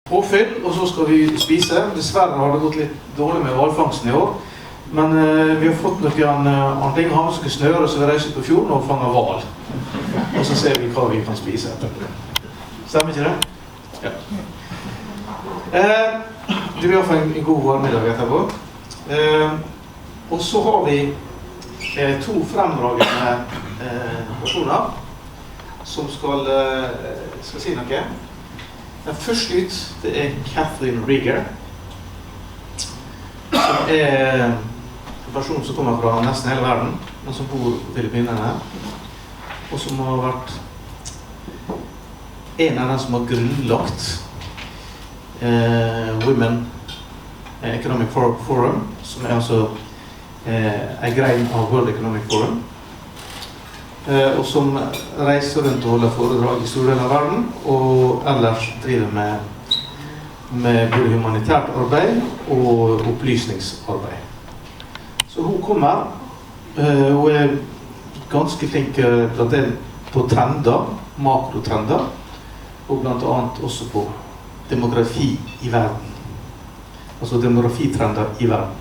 Påfyll, og så skal vi spise. Dessverre har det gått litt dårlig med hvalfangsten i år. Men vi har fått noen andre ting. Han skal snøre, så vi reiser på fjorden og fanger hval. Og så ser vi hva vi kan spise etter. Stemmer ikke det? Ja. Det blir i hvert fall en god varmiddag etterpå. Og så har vi to fremragende personer som skal si noe. Den første ut, det Kathleen S Riguer, som en person som kommer fra nesten hele verden, men som bor på Filippinene, og som har vært en av dem som har grunnlagt Women Economic Forum, som altså en grein av World Economic Forum, og som reiser rundt og holder foredrag i store deler av verden, og ellers driver med både humanitært arbeid og opplysningsarbeid. Så hun kommer, hun ganske flink på trender, makrotrender, og blant annet også på demografi i verden. Altså demografitrender i verden.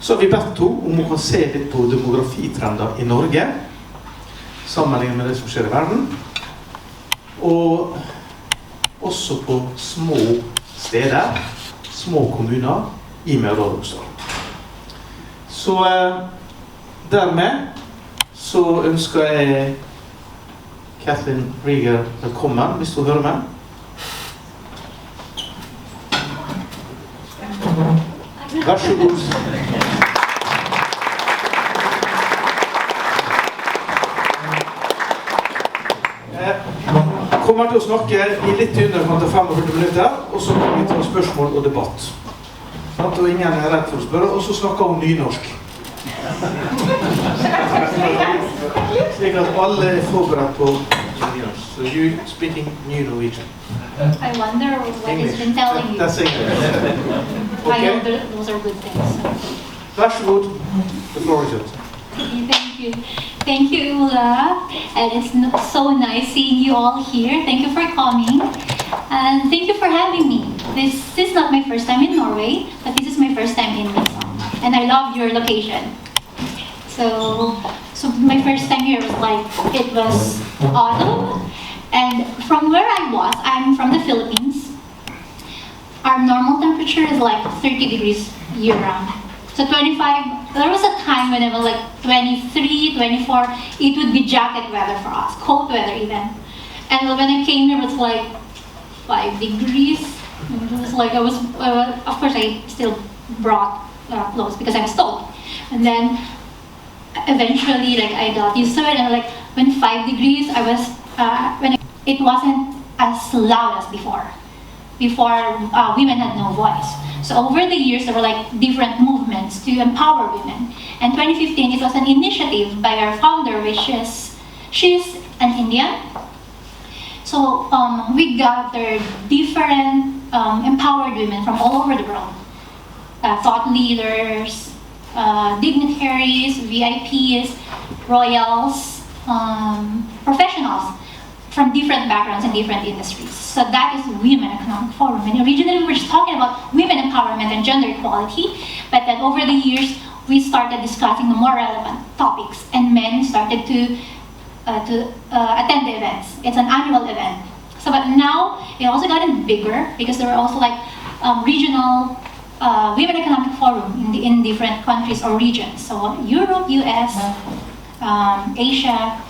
Så har vi bedt henne om hun kan se litt på demografitrender i Norge, sammenlignet med det som skjer i verden, og også på små steder, små kommuner i Møre og Romsdal. Så dermed så ønsker jeg Kathleen S Riguer velkommen, hvis du hører meg. Vær så god. Kommer til å snakke i litt under 45 minutter, og så kommer vi til spørsmål og debatt. Og ingen er redd for å spørre, og så snakker hun nynorsk. Slik at alle er forberedt på nynorsk. So you speaking new Norwegian. I wonder what English. he's been telling you. That's English. I Okay. know those are good things. Vær så god. The floor is yours. Thank you. Thank you, Ula. And it's so nice seeing you all here. Thank you for coming. And thank you for having me. This is not my first time in Norway, but this is my first time in Midsundkonferansen. And I love your location. So my first time here was like, it was autumn. And from where I was, I'm from the Philippines. Our normal temperature is like 30 degrees year-round. So 25, there was a time when it was like 23, 24, it would be jacket weather for us, cold weather even. And when I came here, it was like 5 degrees. It was like, of course I still brought clothes because I was cold. And then eventually like I got used to it, and like when 5 degrees, I was, it wasn't as loud as before. Before women had no voice. So over the years, there were like different movements to empower women. And 2015, it was an initiative by our founder, she's an Indian. So we gathered different empowered women from all over the world. Thought leaders, dignitaries, VIPs, royals, professionals from different backgrounds and different industries. So that is Women Economic Forum. And originally we were just talking about women empowerment and gender equality, but then over the years we started discussing the more relevant topics, and men started to attend the events. It's an annual event. So but now it also gotten bigger because there were also like regional Women Economic Forum in different countries or regions. So Europe, US, Asia.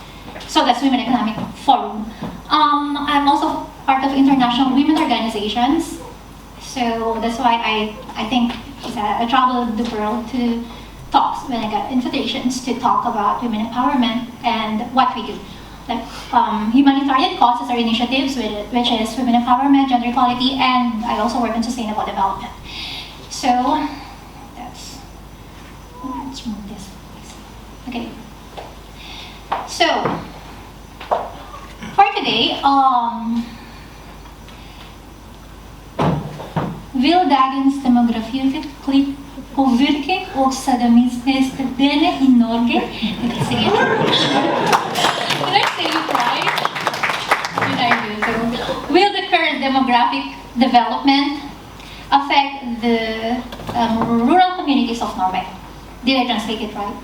So that's Women Economic Forum. I'm also part of international women organizations. So that's why I think I traveled the world to talks when I got invitations to talk about women empowerment and what we do. Like humanitarian causes or initiatives, which is women empowerment, gender equality, and I also work in sustainable development. So let's move this. Okay. So for today, vil dagens demografiutvikling påvirke også de minste stedene i Norge? Did I say it right? Did I do so? Will the current demographic development affect the rural communities of Norway. Did I translate it right?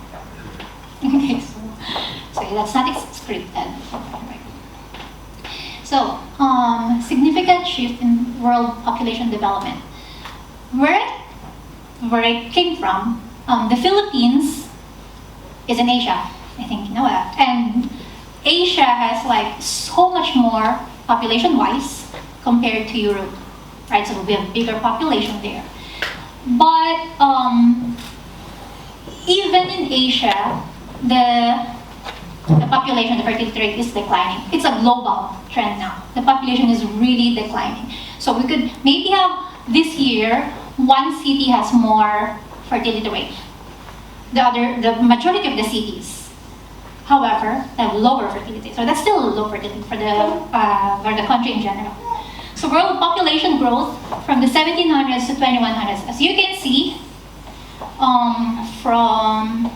Okay, so that's not scripted. So, significant shift in world population development. Where I came from, the Philippines is in Asia. I think you know that. And Asia has like so much more population-wise compared to Europe, right? So we have bigger population there. But even in Asia, the population, the fertility rate is declining. It's a global trend now. The population is really declining. So we could maybe have this year, one city has more fertility rate. The majority of the cities, however, have lower fertility. So that's still low fertility for the country in general. So world population growth from the 1700s to 2100s. As you can see, from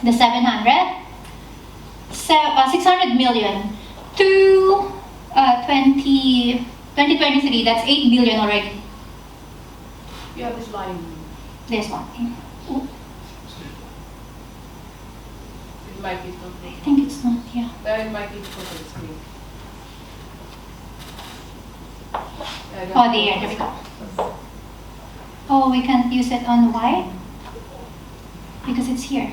the 600 million to 2023, that's 8 billion already. You have this line. This one. It might be something. I think it's not, yeah. It might be because of the screen. Oh, there we go. Oh, we can't use it on white? Because it's here.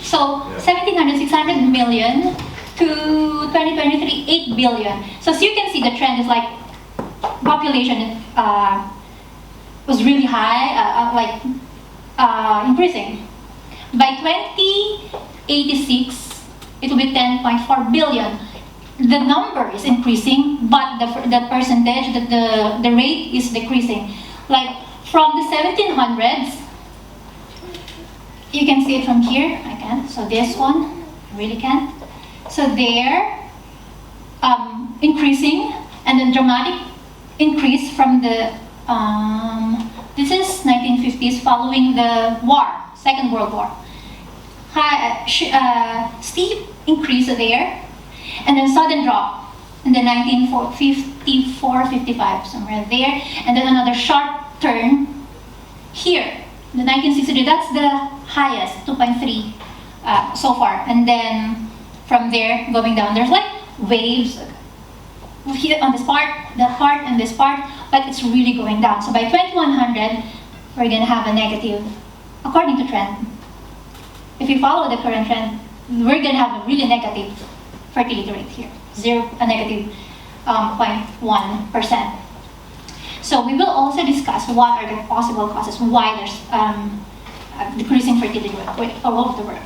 So, 1,700, 600 million to 2023, 8 billion. So as you can see, the trend is like population was really high, increasing. By 2086, it will be 10.4 billion. The number is increasing, but the percentage, the rate is decreasing. Like from the 1700s, you can see it from here. I can't. So this one, I really can't. So they're increasing, and then dramatic increase from the this is 1950s following the war, Second World War. Steep increase there, and then sudden drop in the 1954, 55, somewhere there, and then another sharp turn here. The 1960, that's the highest, 2.3 so far, and then from there going down. There's like waves here on this part, that part, and this part, but it's really going down. So by 2100, we're gonna have a negative, according to trend. If you follow the current trend, we're gonna have a really negative fertility rate here, negative 0.1%. So we will also discuss what are the possible causes why there's decreasing fertility rate all over the world.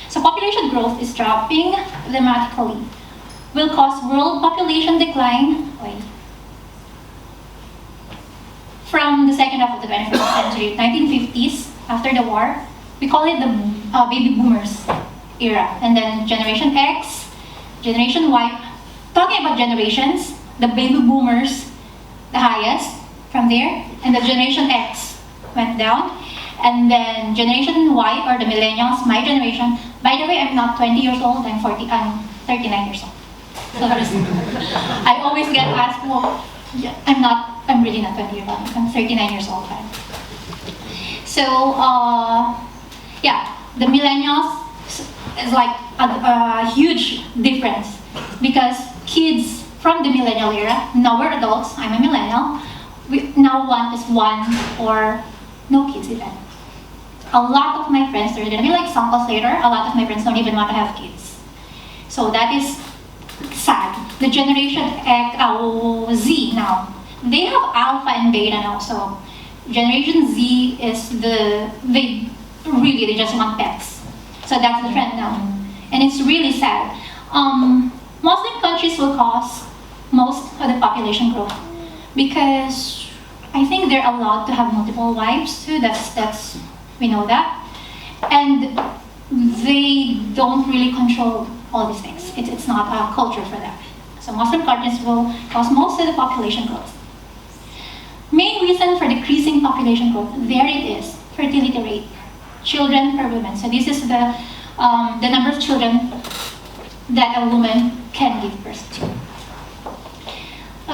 So population growth is dropping dramatically. Will cause world population decline from the second half of the 21st century, 1950s, after the war. We call it the baby boomers era. And then Generation X, Generation Y. Talking about generations, the baby boomers, the highest from there, and the Generation X went down. And then Generation Y, or the millennials, my generation. By the way, I'm not 20 years old, I'm 39 years old. So I always get asked, well, I'm really not 20 years old, I'm 39 years old. So, the millennials is like a huge difference, because kids from the millennial era, now we're adults, I'm a millennial, we now want is one or no kids even. A lot of my friends, they're gonna be like samples later, a lot of my friends don't even want to have kids. So that is sad. The Generation Z now, they have alpha and beta now, so Generation Z is they just want pets. So that's the trend now. And it's really sad. Muslim countries will cause most of the population growth, because I think they're allowed to have multiple wives too, that's we know that. And they don't really control all these things. It's not a culture for them. So Muslim countries will cause most of the population growth. Main reason for decreasing population growth, there it is, fertility rate, children per woman. So this is the number of children that a woman can give birth to.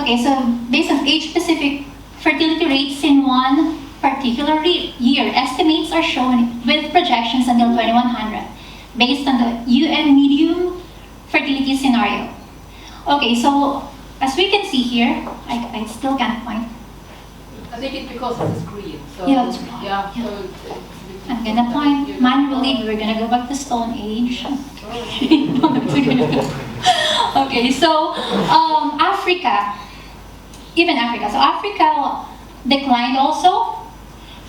Okay, so based on age-specific fertility rates in one particular year, estimates are shown with projections until 2100, based on the UN medium fertility scenario. Okay, so as we can see here, I still can't point. I think it's because of the screen. So Yeah, that's right. Yeah. Yeah. So it's I'm gonna point manually. We're gonna go back to Stone Age. Okay, so Africa, even Africa. So Africa declined also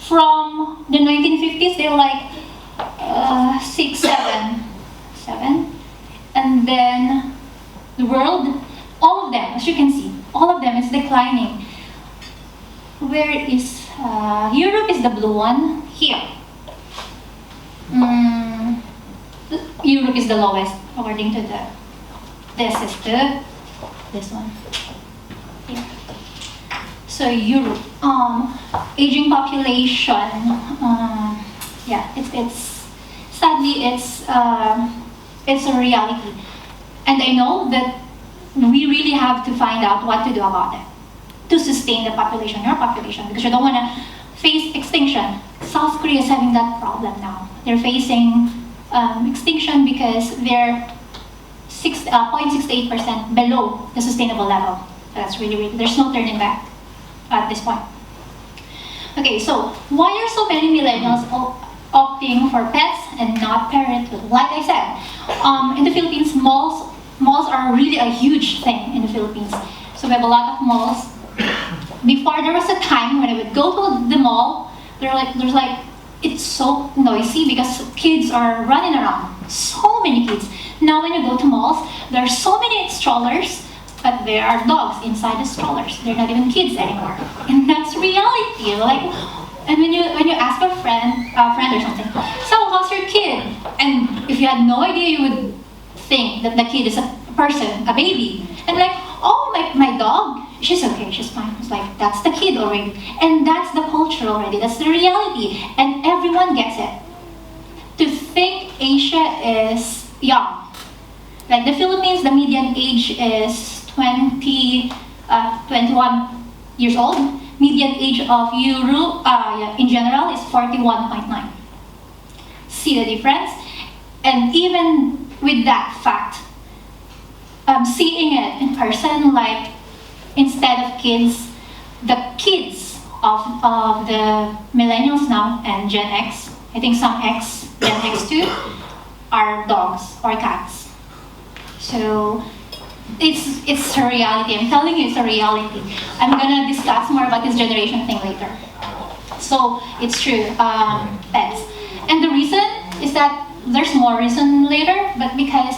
from the 1950s. They were like 6, 7, and then the world, all of them, as you can see, all of them is declining. Where is Europe is the blue one here. Europe is the lowest according to this one here. So Europe, aging population, yeah, it's sadly it's a reality, and I know that we really have to find out what to do about it to sustain the population, your population, because you don't want to face extinction. South Korea is having that problem now. They're facing extinction because they're 0.68% below the sustainable level. That's really, there's no turning back at this point. Okay, so why are so many millennials opting for pets and not parenthood? Like I said, in the Philippines, malls are really a huge thing in the Philippines. So we have a lot of malls. Before, there was a time when I would go to the mall, there's like, it's so noisy because kids are running around. So many kids. Now when you go to malls, there are so many strollers, but there are dogs inside the strollers. They're not even kids anymore. And that's reality. Like, and when you ask a friend or something, so how's your kid? And if you had no idea, you would think that the kid is a person, a baby. And like, oh, my dog, she's okay, she's fine. It's like, that's the kid already. And that's the culture already, that's the reality. And everyone gets it. To think Asia is young. Like the Philippines, the median age is 21 years old. Median age of Europe, in general, is 41.9. See the difference? And even with that fact, seeing it in person, like instead of kids, the kids of the millennials now and Gen X, I think some Gen X too, are dogs or cats. So it's a reality. I'm telling you, it's a reality. I'm gonna discuss more about this generation thing later. So it's true, pets. And the reason is that there's more reason later, but because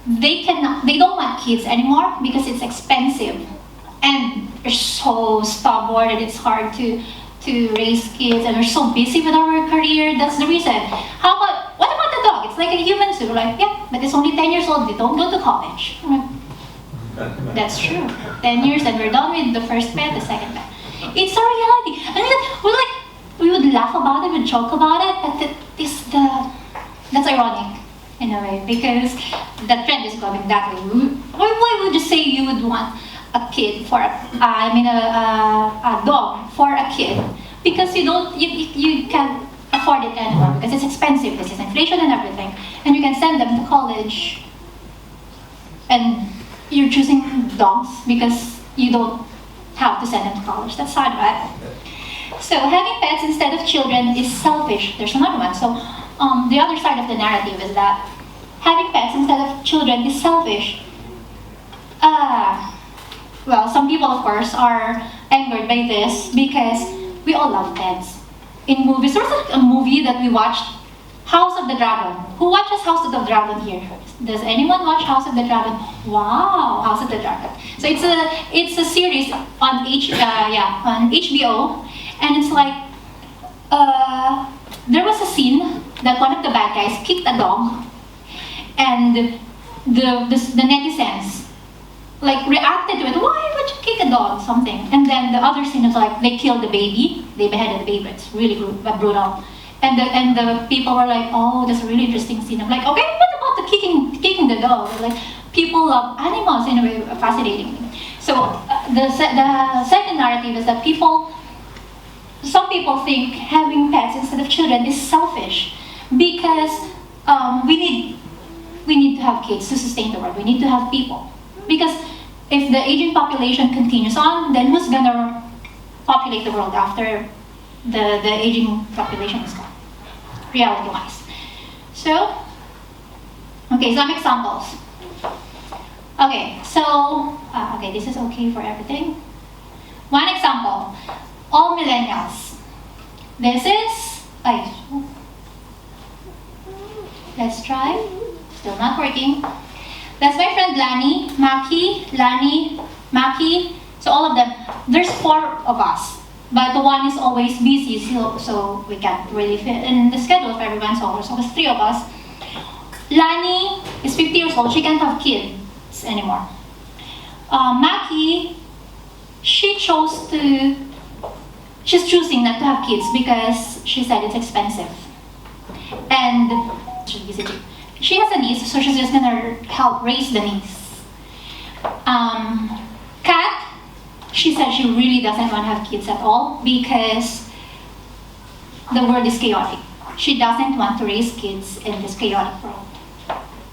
they don't want kids anymore because it's expensive, and they're so stubborn and it's hard to raise kids, and we're so busy with our career. That's the reason. What about the dog? It's like a human too. Like, yeah, but it's only 10 years old. They don't go to college. That's true. 10 years and we're done with the first pet, the second pet. It's a reality. And we would laugh about it, we would joke about it, but that's ironic in a way, because the trend is going that way. Why would you say you would want a kid for a dog for a kid? Because you can't afford it anymore because it's expensive. This is inflation and everything, and you can send them to college, and you're choosing dogs because you don't have to send them to college. That's sad, right? So having pets instead of children is selfish. There's another one. So the other side of the narrative is that having pets instead of children is selfish. Well, some people, of course, are angered by this because we all love pets. In movies, there was a movie that we watched, House of the Dragon. Who watches House of the Dragon here? Does anyone watch House of the Dragon? Wow, House of the Dragon. So it's a series on HBO, and it's like there was a scene that one of the bad guys kicked a dog, and the netizens like reacted to it. Why would you kick a dog? Something. And then the other scene is like they killed the baby. They beheaded the baby. It's really brutal. And the people were like, oh, that's a really interesting scene. I'm like, okay, what about the kicking the dog? Like, people love animals in a way, fascinating. So the second narrative is that some people think having pets instead of children is selfish because we need to have kids to sustain the world. We need to have people. Because if the aging population continues on, then who's gonna populate the world after the aging population is gone, reality-wise? So, okay, some examples. Okay, so, okay, this is okay for everything. One example, all millennials. This is, let's try, still not working. That's my friend Lani, Maki. So all of them, there's 4 of us, but the one is always busy, so we can't really fit in the schedule of everyone, so there's always 3 of us. Lani is 50 years old, she can't have kids anymore. Maki, she's choosing not to have kids because she said it's expensive. And she has a niece, so she's just gonna help raise the niece. Kat, she said she really doesn't want to have kids at all because the world is chaotic. She doesn't want to raise kids in this chaotic world.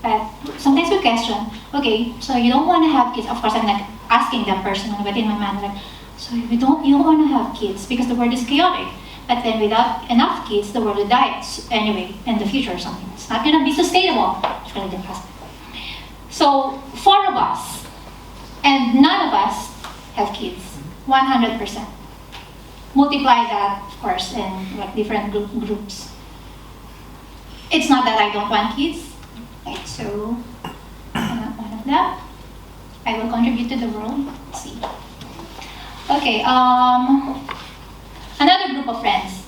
But sometimes we question, okay, so you don't want to have kids. Of course, I'm not asking them personally, but in my mind, like, so you don't want to have kids because the world is chaotic. But then without enough kids, the world will die anyway in the future or something. It's not going to be sustainable. It's really depressing. So 4 of us, and none of us have kids, 100%. Multiply that, of course, in like different groups. It's not that I don't want kids. Right, so I'm not one of them. I will contribute to the world. Let's see. Okay, another group of friends.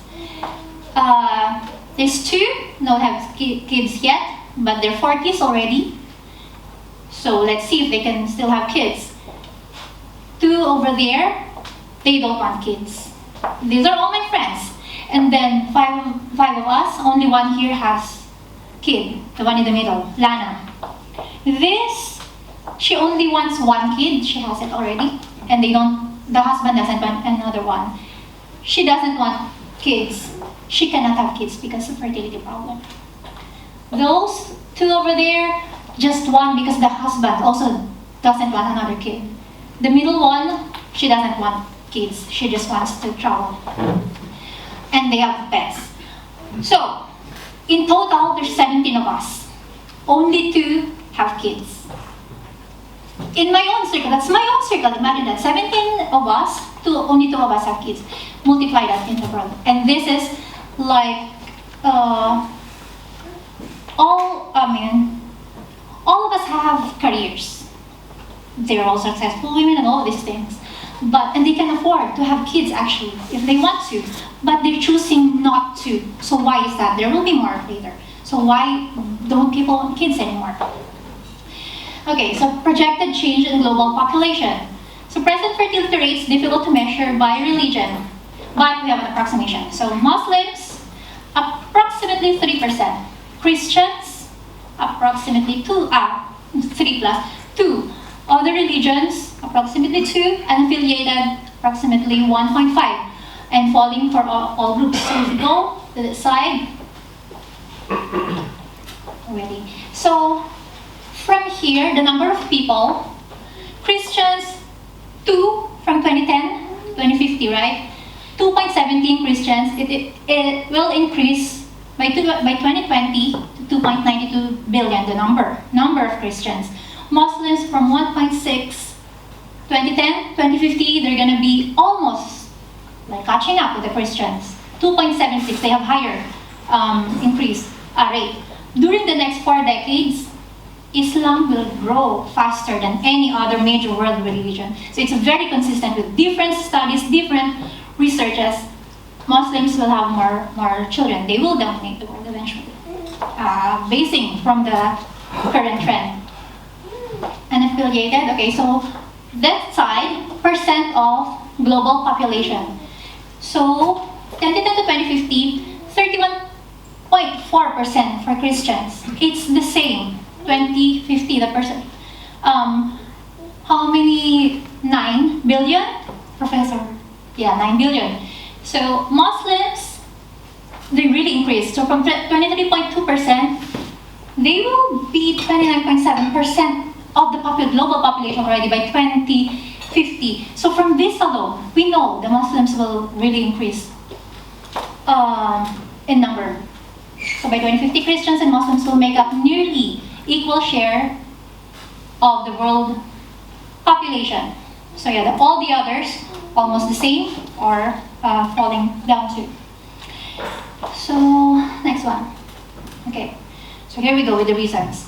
There's 2, don't have kids yet, but they're 40s already. So let's see if they can still have kids. 2 over there, they don't want kids. These are all my friends. And then 5 of us, only one here has kid, the one in the middle, Lana. This, she only wants 1 kid, she has it already, and the husband doesn't want another one. She doesn't want kids. She cannot have kids because of fertility problem. Those 2 over there, just 1 because the husband also doesn't want another kid. The middle one, she doesn't want kids. She just wants to travel. And they have pets. So, in total, there's 17 of us. Only 2 have kids. In my own circle, that's my own circle. Imagine that, 17 of us, only 2 of us have kids. Multiply that in the world. And this is like, all of us have careers. They're all successful women and all these things. And they can afford to have kids actually, if they want to. But they're choosing not to. So why is that? There will be more later. So why don't people want kids anymore? Okay, so projected change in global population. So present fertility rates difficult to measure by religion, but we have an approximation. So Muslims, approximately 3%. Christians, approximately 3 plus 2. Other religions, approximately 2. Unaffiliated, approximately 1.5. And falling for all groups. So if you go to the side, already. So from here, the number of people, Christians, 2 from 2010, 2050, right? 2.17 Christians, it will increase by 2020 to 2.92 billion, the number of Christians. Muslims from 1.6, 2010, 2050, they're gonna be almost like catching up with the Christians. 2.76, they have higher increase rate. During the next 4 decades, Islam will grow faster than any other major world religion. So it's very consistent with different studies, different researches. Muslims will have more children. They will dominate the world eventually, basing from the current trend. Unaffiliated, okay, so that side, percent of global population. So 2010 to 2050, 31.4% for Christians. It's the same. 2050, the percent. How many 9 billion, Professor? Yeah, 9 billion. So Muslims, they really increased. So from 23.2%, they will be 29.7% of the global population already by 2050. So from this alone, we know the Muslims will really increase in number. So by 2050, Christians and Muslims will make up nearly equal share of the world population. So yeah, all the others almost the same or falling down too. So next one. Okay, so here we go with the reasons.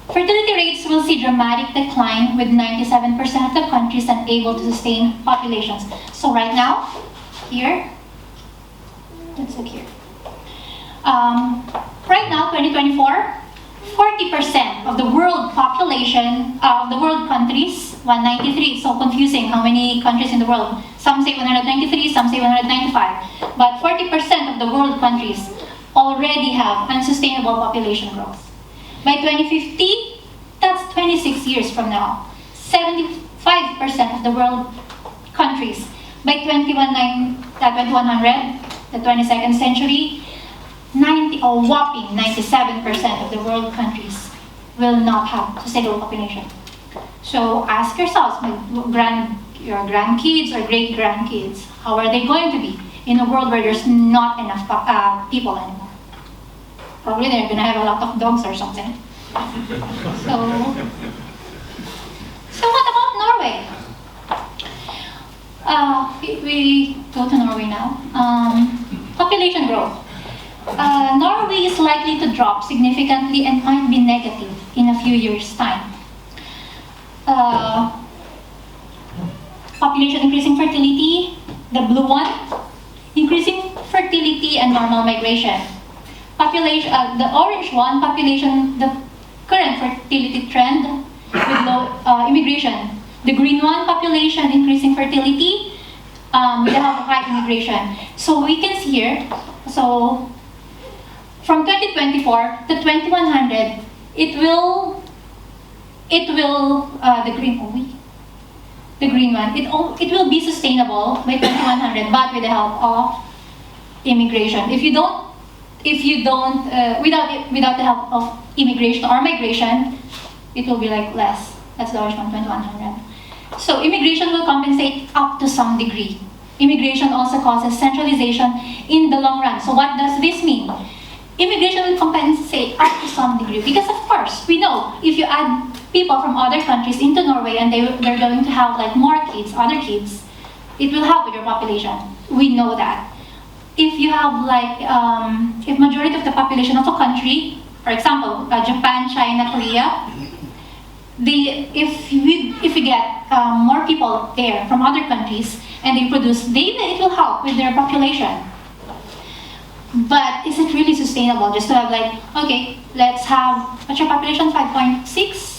Fertility rates will see dramatic decline with 97% of the countries unable to sustain populations. So right now, here, let's look here. Right now, 2024, 40% of the world population, of the world countries, 193, so confusing how many countries in the world. Some say 193, some say 195. But 40% of the world countries already have unsustainable population growth. By 2050, that's 26 years from now. 75% of the world countries. By 2100, the 22nd century, a whopping 97% of the world countries will not have sustainable population. So ask yourselves, your grandkids or great-grandkids, how are they going to be in a world where there's not enough people anymore? Probably they're going to have a lot of dogs or something. So what about Norway? We go to Norway now. Population growth. Norway is likely to drop significantly and might be negative in a few years' time. Population increasing fertility, the blue one, increasing fertility and normal migration. Population, the orange one, population, the current fertility trend with low immigration. The green one, population increasing fertility with a high immigration. So we can see here, so from 2024 to 2100, the green one, it will be sustainable by 2100, but with the help of immigration. Without the help of immigration or migration, it will be like less. That's the orange one, 2100. So immigration will compensate up to some degree. Immigration also causes centralization in the long run. So what does this mean? Immigration will compensate up to some degree because, of course, we know if you add people from other countries into Norway and they're going to have like more kids, other kids, it will help with your population. We know that. If you have like, if majority of the population of a country, for example, Japan, China, Korea, if we get more people there from other countries and they produce, it will help with their population. But is it really sustainable just to have like, okay, let's have, what's your population, 5.6?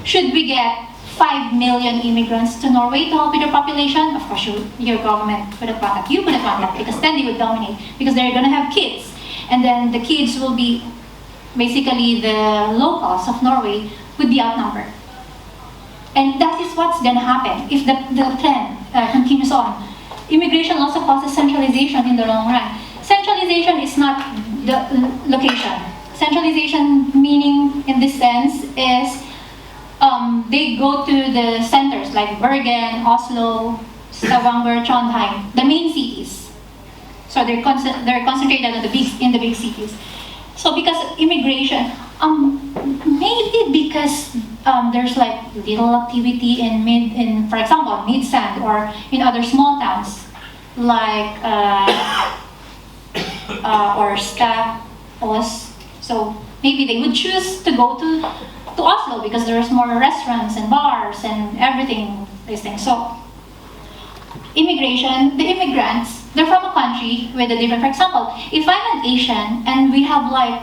Should we get 5 million immigrants to Norway to help with your population? Of course, your government wouldn't want that. You wouldn't want that because then they would dominate because they're going to have kids. And then the kids will be, basically the locals of Norway would be outnumbered. And that is what's going to happen if the trend continues on. Immigration also causes centralization in the long run. Centralization is not the location. Centralization meaning in this sense is they go to the centers like Bergen, Oslo, Stavanger, Trondheim, the main cities. So they're concentrated in the big cities. So because immigration, maybe because there's like little activity in for example, Midsund or in other small towns like Orska, Os. So maybe they would choose to go to Oslo because there's more restaurants and bars and everything, these things. So immigration, the immigrants, they're from a country with a different, for example, if I'm an Asian and we have like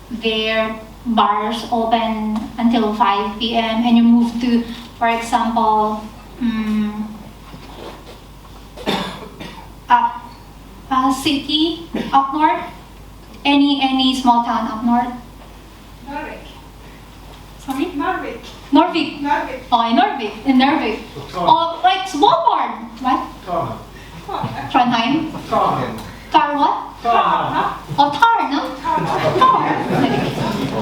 their bars open until 5 p.m. and you move to, for example, a city up north, any small town up north. Norway. Sorry? Norway. Norvik. Norway. Oh, in Norvik. In Norvik. Oh, like Svalbard. What? Trondheim. Tar what? Oh, Tar, no? Tar.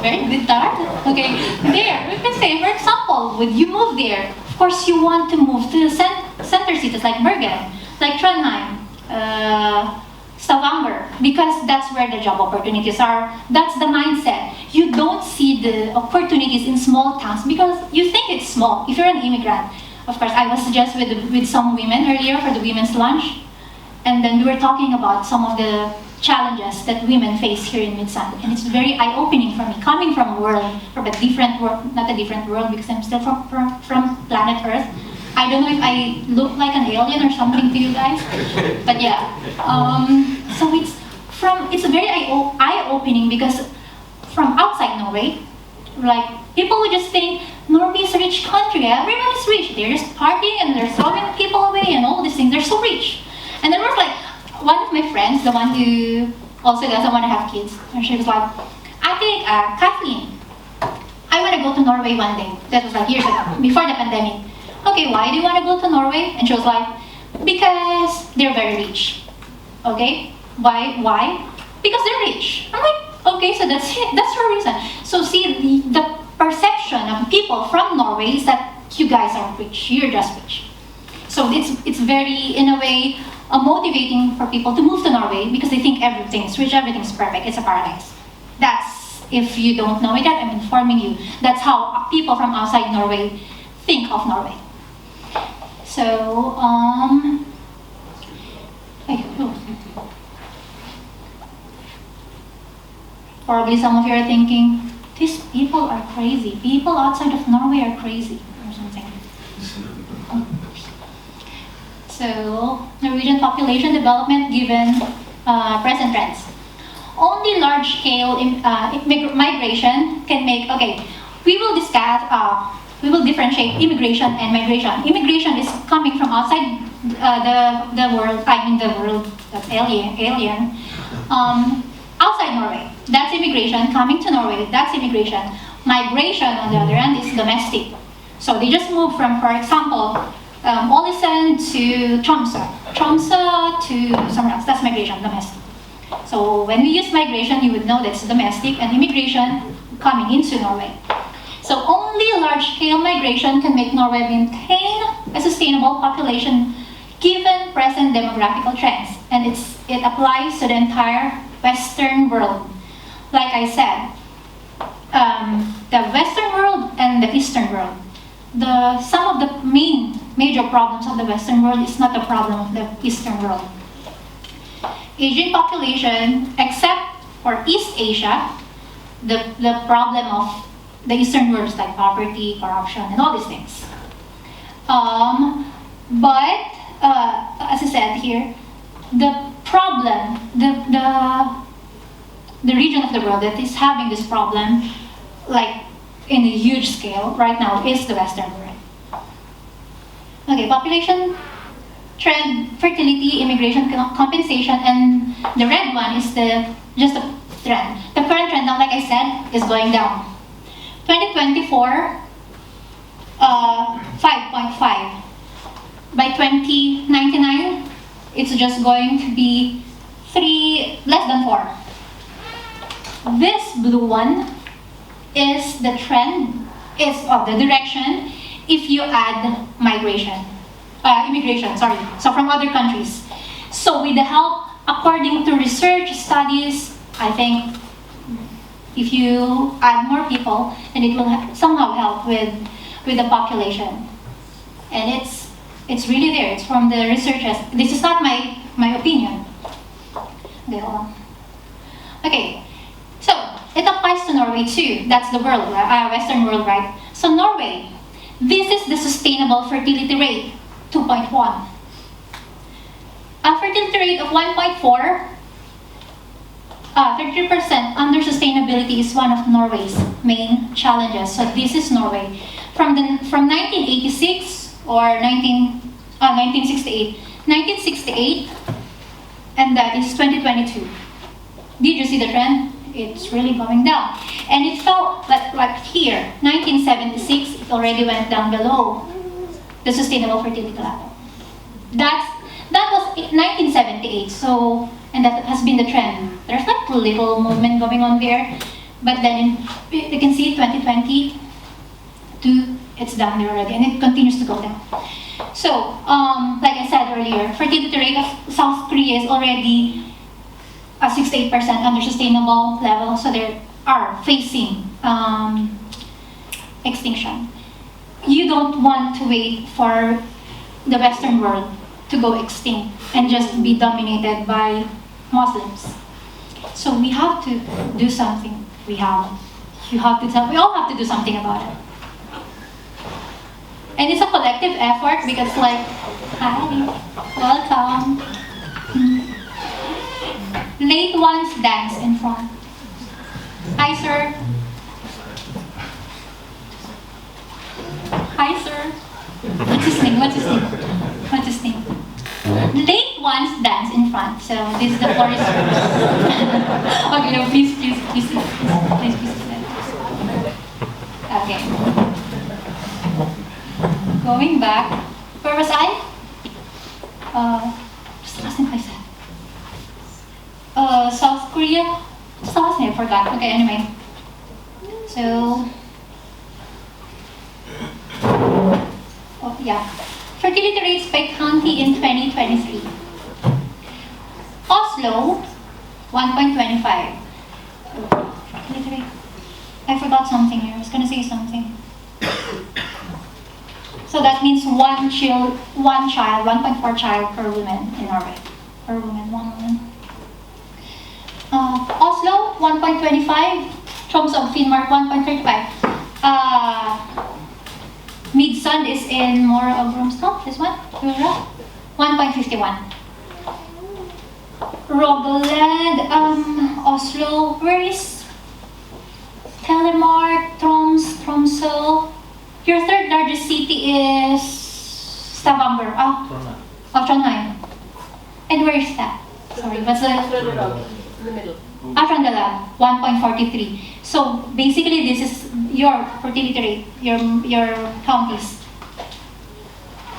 Very good, Tar. Okay, there. We can say, for example, when you move there, of course you want to move to the center cities like Bergen, like Trondheim, Stavanger, because that's where the job opportunities are. That's the mindset. You don't see the opportunities in small towns because you think it's small. If you're an immigrant, of course, I was just with some women earlier for the women's lunch, and then we were talking about some of the challenges that women face here in Midsund, and it's very eye-opening for me, coming from a world, from a different world, not a different world because I'm still from planet Earth. I don't know if I look like an alien or something to you guys, but yeah. So it's very eye-opening because from outside Norway, like people would just think Norway is a rich country. Everyone is rich. They're just partying and they're throwing people away and all these things. They're so rich. And then was like one of my friends, the one who also doesn't want to have kids, and she was like, I think Kathleen, I want to go to Norway one day. That was like years ago, before the pandemic. Okay, why do you want to go to Norway? And she was like, because they're very rich. Okay, why? Because they're rich. I'm like, okay, so that's it. That's her reason. So see, the perception of people from Norway is that you guys are rich. You're just rich. So it's very, in a way, motivating for people to move to Norway because they think everything's rich, everything's perfect. It's a paradise. That's, if you don't know it yet, I'm informing you. That's how people from outside Norway think of Norway. So, probably some of you are thinking, these people are crazy. People outside of Norway are crazy, or something. So, Norwegian population development given present trends. Only large-scale migration can make, okay, we will discuss, we will differentiate immigration and migration. Immigration is coming from outside the world, I mean the world, that's alien. Outside Norway, that's immigration. Coming to Norway, that's immigration. Migration, on the other hand, is domestic. So they just move from, for example, Ålesund to Tromsø to somewhere else. That's migration, domestic. So when we use migration, you would know that's domestic, and immigration coming into Norway. So only large-scale migration can make Norway maintain a sustainable population given present demographical trends. And it applies to the entire Western world. Like I said, the Western world and the Eastern world. Some of the major problems of the Western world is not the problem of the Eastern world. Aging population, except for East Asia, the problem of the Eastern world is like poverty, corruption, and all these things. But as I said here, the problem, the region of the world that is having this problem, like in a huge scale right now, is the Western world. Okay, population trend, fertility, immigration, compensation, and the red one is just the trend. The current trend now, like I said, is going down. 2024, 5.5. By 2099, it's just going to be less than 4. This blue one is the trend, is the direction if you add immigration, sorry. So from other countries. So with the help, according to research studies, I think if you add more people, then it will somehow help with the population. And it's really there. It's from the researchers. This is not my opinion. Okay, hold on. Okay, so it applies to Norway too. That's the world, Western world, right? So Norway, this is the sustainable fertility rate, 2.1. A fertility rate of 1.4, 30% under sustainability is one of Norway's main challenges. So this is Norway. From 1986 or 1968. 1968, and that is 2022. Did you see the trend? It's really going down. And it fell like here, 1976, it already went down below the sustainable fertility level. That was 1978, so, and that has been the trend. There's like a little movement going on there, but then you can see 2022, it's down there already, and it continues to go down. So, like I said earlier, fertility rate of South Korea is already 68% under sustainable level, so they are facing extinction. You don't want to wait for the Western world to go extinct and just be dominated by Muslims. So we have to do something. We all have to do something about it. And it's a collective effort because, like, hi, welcome. Late ones dance in front. Hi, sir. Hi, sir. What's his name? Late ones dance in front. So this is the forest. Okay, no, please. Okay. Going back, where was I? Just the last thing I said. South Korea. Just the last thing I forgot. Okay, anyway. So, yeah. Fertility rates by county in 2023. Oslo, 1.25. Fertility rate. I forgot something here. I was going to say something. So that means one child, 1.4 child per woman in Norway. Per woman, one woman. Oslo, 1.25. Tromsø, Finnmark, 1.35. Midsund is in more of Romsdal, this one, 1.51. Rogaland, Oslo, where is Telemark, Tromsø? Your third largest city is Stavanger. Trondheim. And where is that? Sorry, what's the? In the middle. Trondheim, 1.43. So basically, this is your fertility rate, your counties.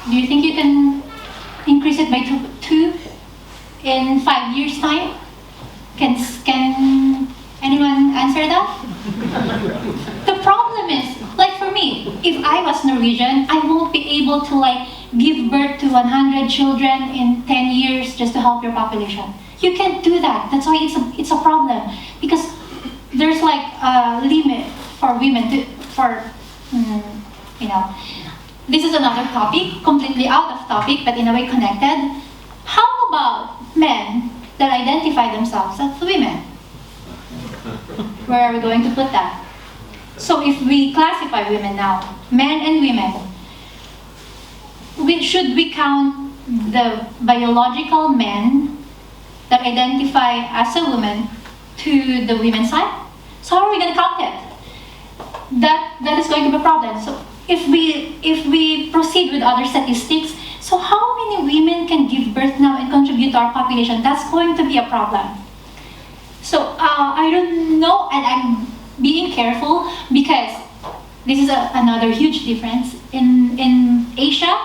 Do you think you can increase it by two in 5 years' time? Can anyone answer that? The problem is, like for me, if I was Norwegian, I won't be able to like give birth to 100 children in 10 years just to help your population. You can't do that. That's why it's a problem, because there's like a limit for women This is another topic, completely out of topic, but in a way connected. How about men that identify themselves as women? Where are we going to put that? So if we classify women now, men and women, should we count the biological men that identify as a woman to the women's side? So how are we going to count it? That is going to be a problem. So if we proceed with other statistics, so how many women can give birth now and contribute to our population? That's going to be a problem. So I don't know, and I'm being careful because this is another huge difference. In Asia,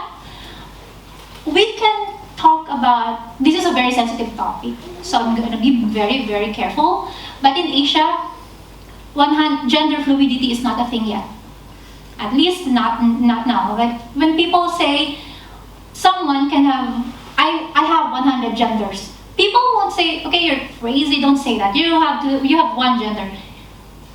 we can talk about, this is a very sensitive topic, so I'm going to be very, very careful. But in Asia, gender fluidity is not a thing yet. At least not now. Like when people say someone can have, I have 100 genders. People won't say, okay, you're crazy, don't say that. You have one gender.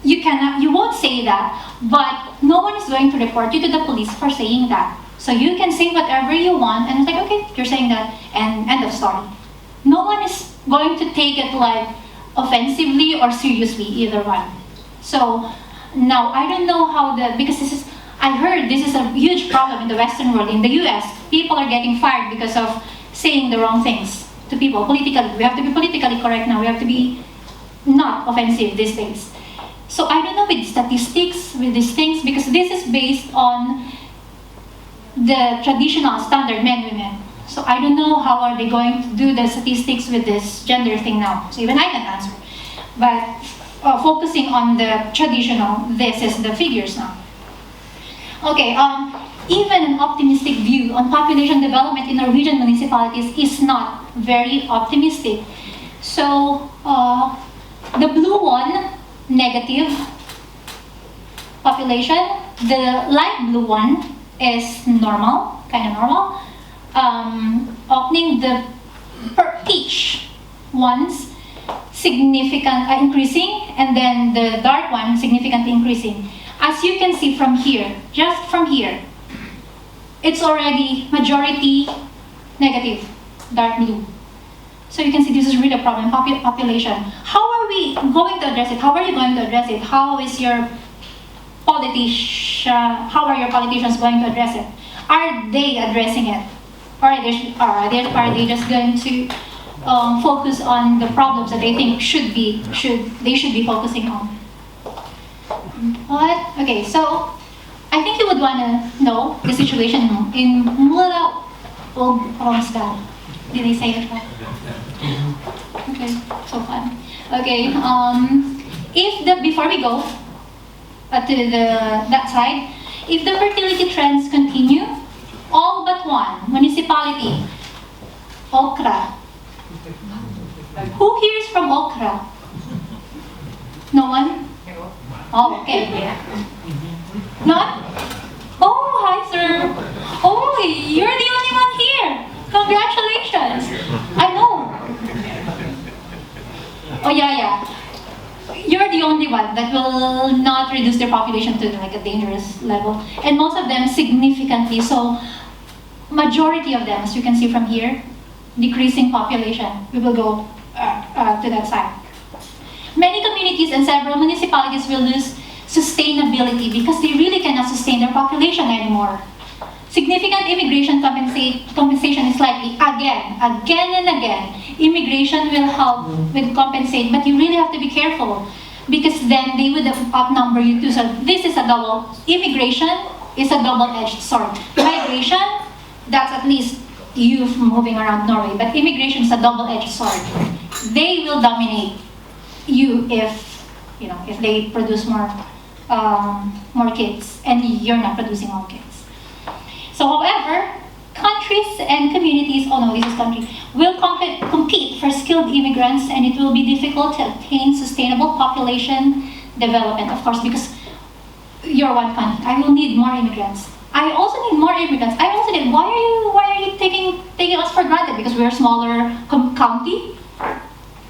You won't say that, but no one is going to report you to the police for saying that. So you can say whatever you want, and it's like, okay, you're saying that, and end of story. No one is going to take it like offensively or seriously, either one. So now I don't know how because I heard this is a huge problem in the Western world. In the US, people are getting fired because of saying the wrong things to people politically. We have to be politically correct now. We have to be not offensive these days. So I don't know with statistics, with these things, because this is based on the traditional standard men, women. So I don't know how are they going to do the statistics with this gender thing now. So even I can answer. But focusing on the traditional, this is the figures now. Okay, even an optimistic view on population development in Norwegian municipalities is not very optimistic. So, the blue one, negative population. The light blue one is normal, kind of normal. Opening the peach ones, significant increasing, and then the dark one significantly increasing. As you can see from here, just from here, it's already majority negative, dark blue. So you can see this is really a problem, population. How are we going to address it? How are you going to address it? How are your politicians going to address it? Are they addressing it? Or are they just going to focus on the problems that they think they should be focusing on? What? Okay, so I think you would want to know the situation in Mura Olmstad. Did I say it right? Okay, so fun. Okay, before we go to that side, if the fertility trends continue, all but one municipality, Okra. Who here is from Okra? No one? Oh, okay. Not? Oh, hi, sir. Oh, you're the only one here. Congratulations. I know. Oh, yeah. You're the only one that will not reduce their population to like a dangerous level. And most of them significantly. So, majority of them, as you can see from here, decreasing population. We will go to that side. Many communities and several municipalities will lose sustainability because they really cannot sustain their population anymore. Significant immigration compensation is likely again and again. Immigration will help with compensate, but you really have to be careful because then they would outnumber you too. So this is immigration is a double-edged sword. Migration, that's at least you moving around Norway, but immigration is a double-edged sword. They will dominate you if they produce more kids and you're not producing more kids. So, however, countries and communities, will compete for skilled immigrants, and it will be difficult to obtain sustainable population development, of course, because you're one country. I will need more immigrants. I also need more immigrants. I also need. Why are you taking us for granted? Because we're a smaller county.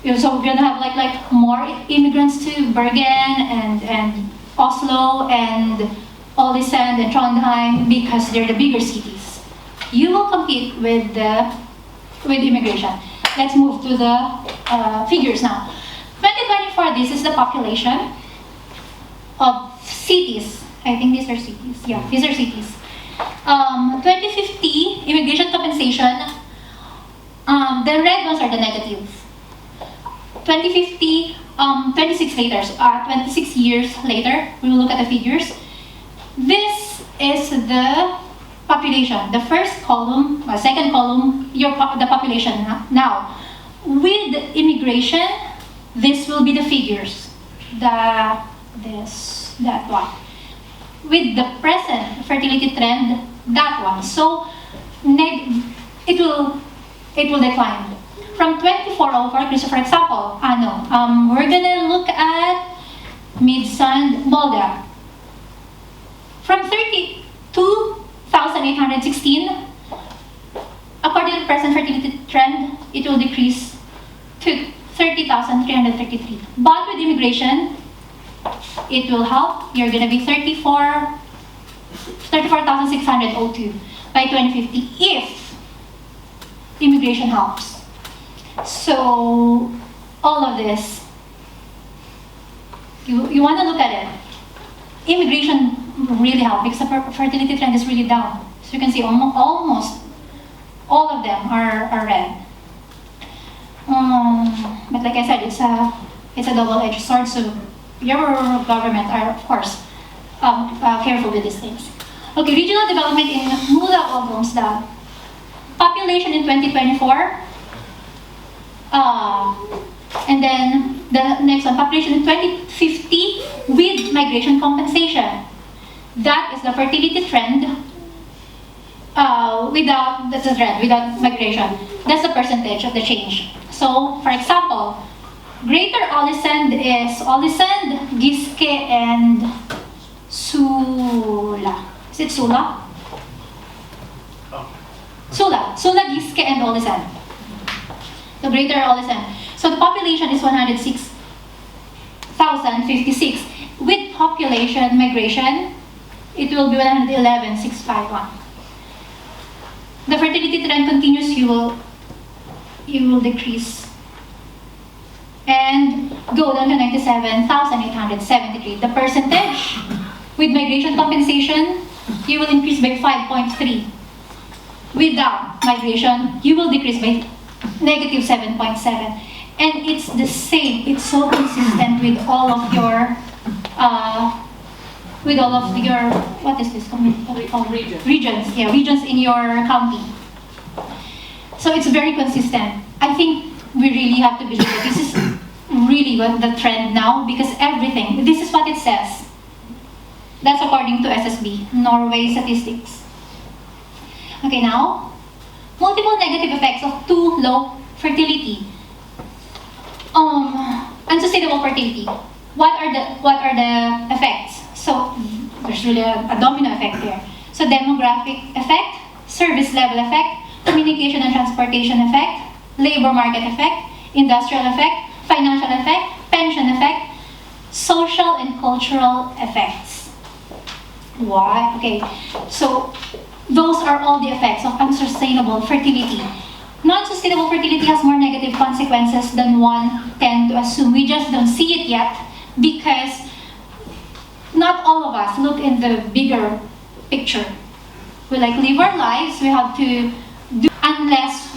So we're gonna have like more immigrants to Bergen and Oslo and Ålesund and Trondheim because they're the bigger cities. You will compete with immigration. Let's move to the figures now. 2024, this is the population of cities. I think these are cities. Yeah, these are cities. 2050, immigration compensation. The red ones are the negatives. 2050, 26 years later, we will look at the figures. This is the population. The first column, second column, the population. Now, with immigration, this will be the figures. That one. With the present fertility trend, that one. So, it will decline. From 2004, for example, we're gonna look at Midsundkonferansen. From 32,816, according to the present fertility trend, it will decrease to 30,333. But with immigration, it will help. You're gonna be 34,602 by 2050 if immigration helps. So all of this, you want to look at it. Immigration really helps because the fertility trend is really down. So you can see almost all of them are red. But like I said, it's a double-edged sword. So your government are of course careful with these things. Okay, regional development in Mura Olmstad. Population in 2024. And then the next one, population in 2050 with migration compensation. That is the fertility trend without migration. That's the percentage of the change. So, for example, Greater Ålesund is Ålesund, Giske, and Sula. Is it Sula? Sula, Giske, and Ålesund. The Greater Ålesund. So the population is 106,056. With population migration, it will be 111,651. The fertility trend continues. You will decrease and go down to 97,873. The percentage with migration compensation, you will increase by 5.3. Without migration, you will decrease by negative 7.7. And it's the same. It's so consistent with all of your what is this called? Regions. Yeah, regions in your county. So it's very consistent. I think we really have to believe that this is really what the trend now, because everything, this is what it says. That's according to SSB, Norway statistics. Okay, now, multiple negative effects of too low fertility. Unsustainable fertility. What are the effects? So there's really a domino effect there. So demographic effect, service level effect, communication and transportation effect, labor market effect, industrial effect, financial effect, pension effect, social and cultural effects. Why? Okay, so those are all the effects of unsustainable fertility. Non-sustainable fertility has more negative consequences than one tend to assume. We just don't see it yet because not all of us look in the bigger picture. We live our lives, we have to do, unless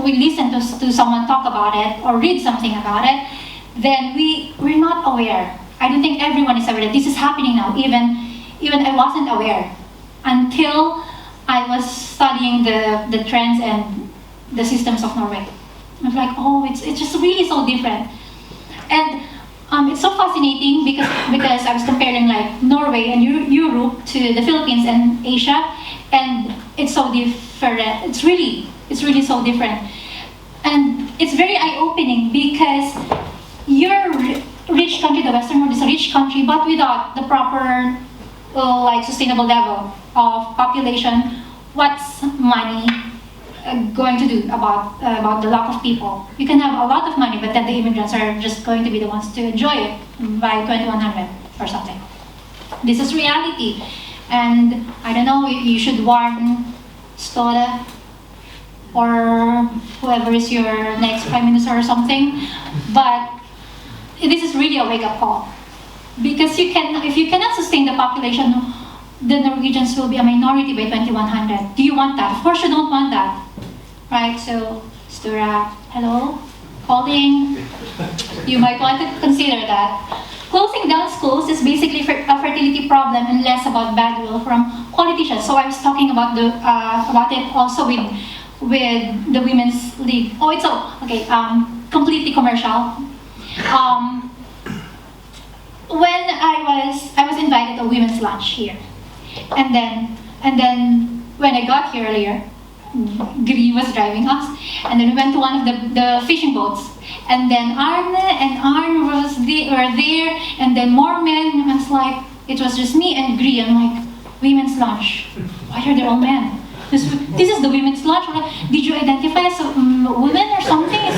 we listen to someone talk about it or read something about it, then we're not aware. I don't think everyone is aware that this is happening now. Even I wasn't aware until I was studying the trends and the systems of Norway. I was like, oh, it's just really so different. And it's so fascinating because I was comparing Norway and Europe to the Philippines and Asia, and it's so different. It's really so different. And it's very eye-opening because you're a rich country, the Western world is a rich country, but without the proper sustainable level of population. What's money going to do about the lack of people? You can have a lot of money, but then the immigrants are just going to be the ones to enjoy it by 2100 or something. This is reality, and I don't know. You should warn Støre or whoever is your next prime minister or something. But this is really a wake-up call, because if you cannot sustain the population, the Norwegians will be a minority by 2100. Do you want that? Of course you don't want that. Right, so Støre, hello, calling. You might want to consider that. Closing down schools is basically a fertility problem and less about bad will from politicians. So I was talking about it also with the Women's League. Oh, it's okay. Completely commercial. When I was invited to a women's lunch here, and then when I got here earlier, Gry was driving us, and then we went to one of the fishing boats, and then Arne were there, and then more men. I was like, it was just me and Gry. I'm like, women's lunch. Why are there all men? This is the women's lunch. Like, did you identify as a woman or something?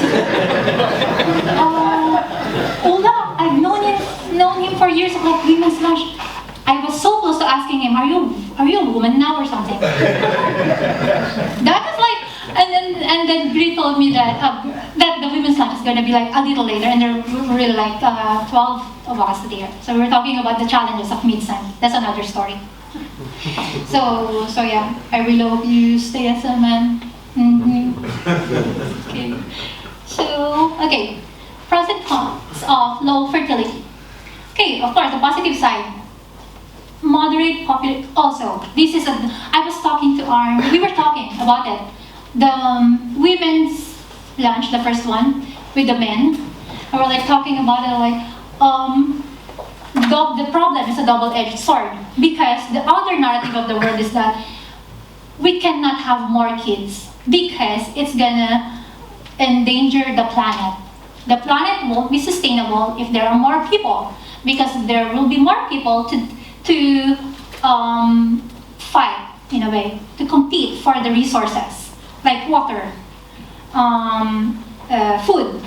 Ola, I've known him for years. I'm like, women's lunch. I was so close to asking him, are you a woman now or something? That was like, and then Gry told me that the women's lunch is going to be a little later, and there were really 12 of us there. So we were talking about the challenges of Midsund. That's another story. So yeah, I really hope you stay as a man. Okay. So, okay, pros and cons of low fertility. Okay, of course, the positive side. Moderate population. Also, I was talking to we were talking about it. The women's lunch, the first one, with the men. And we're like talking about it like, the problem is a double-edged sword, because the other narrative of the world is that we cannot have more kids because it's gonna endanger the planet. The planet won't be sustainable if there are more people, because there will be more people to fight, in a way, to compete for the resources, like water, food.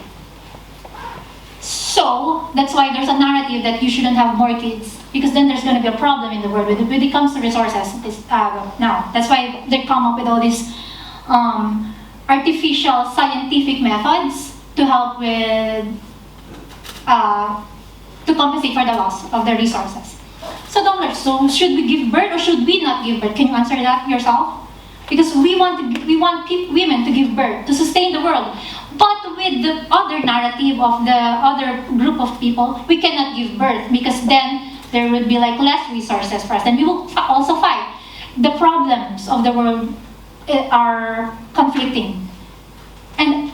So that's why there's a narrative that you shouldn't have more kids, because then there's going to be a problem in the world when it comes to resources. Now, that's why they come up with all these artificial scientific methods to help with, to compensate for the loss of the resources. So so should we give birth or should we not give birth? Can you answer that yourself? Because we want women to give birth, to sustain the world. But with the other narrative of the other group of people, we cannot give birth, because then there would be like less resources for us. And we will also fight. The problems of the world are conflicting. And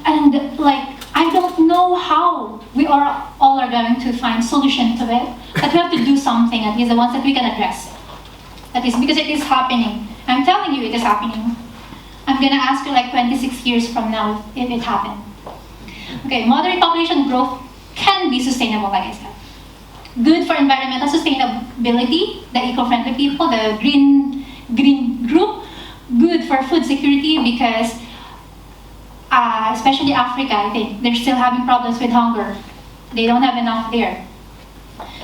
like, I don't know how we all are going to find solution to it, but we have to do something, at least the ones that we can address. At least because it is happening. I'm telling you, it is happening. I'm gonna ask you like 26 years from now if it happened. Okay, moderate population growth can be sustainable, like I said. Good for environmental sustainability, the eco-friendly people, the green group. Good for food security, because especially Africa, I think, they're still having problems with hunger. They don't have enough there.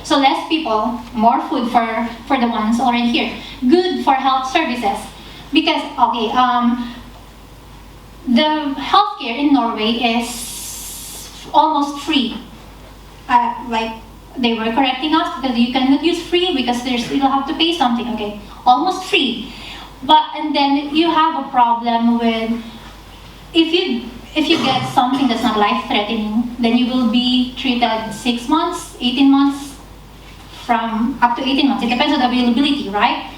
So less people, more food for the ones already here. Good for health services, because the healthcare in Norway is almost free. Like they were correcting us because you cannot use free because you'll have to pay something. Okay, almost free. And then you have a problem with if you get something that's not life-threatening, then you will be treated 6 months, 18 months, from up to 18 months. It depends on the availability, right?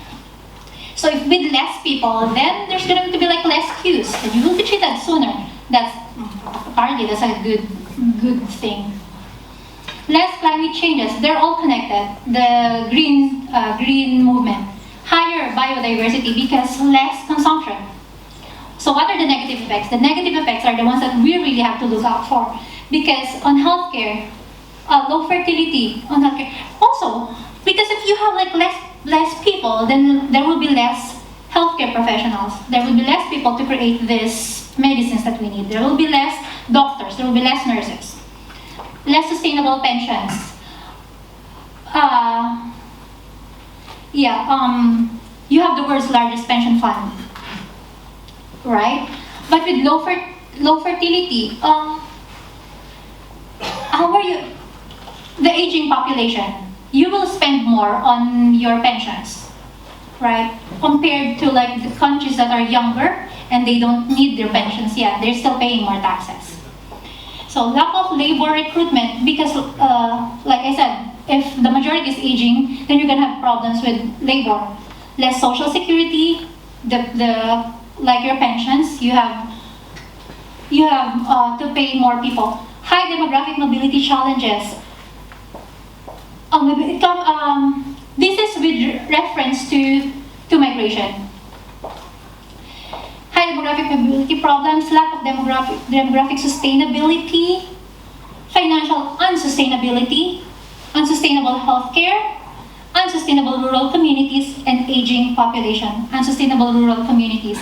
So if with less people, then there's going to be like less queues, and you will be treated sooner. Apparently that's a good thing. Less climate changes, they're all connected. The green movement. Higher biodiversity because less consumption. So what are the negative effects? The negative effects are the ones that we really have to look out for. Because on healthcare, low fertility on healthcare. Also, because if you have like less people, then there will be less healthcare professionals. There will be less people to create these medicines that we need. There will be less doctors. There will be less nurses. Less sustainable pensions. You have the world's largest pension fund, right? But with low fertility, how are you? The aging population, you will spend more on your pensions, right? Compared to like the countries that are younger and they don't need their pensions yet, they're still paying more taxes. So lack of labor recruitment, because like I said, if the majority is aging, then you're gonna have problems with labor. Less social security, like your pensions, you have to pay more people. High demographic mobility challenges. This is with reference to migration. High demographic mobility problems, lack of demographic sustainability, financial unsustainability, unsustainable healthcare, unsustainable rural communities, and aging population. Unsustainable rural communities.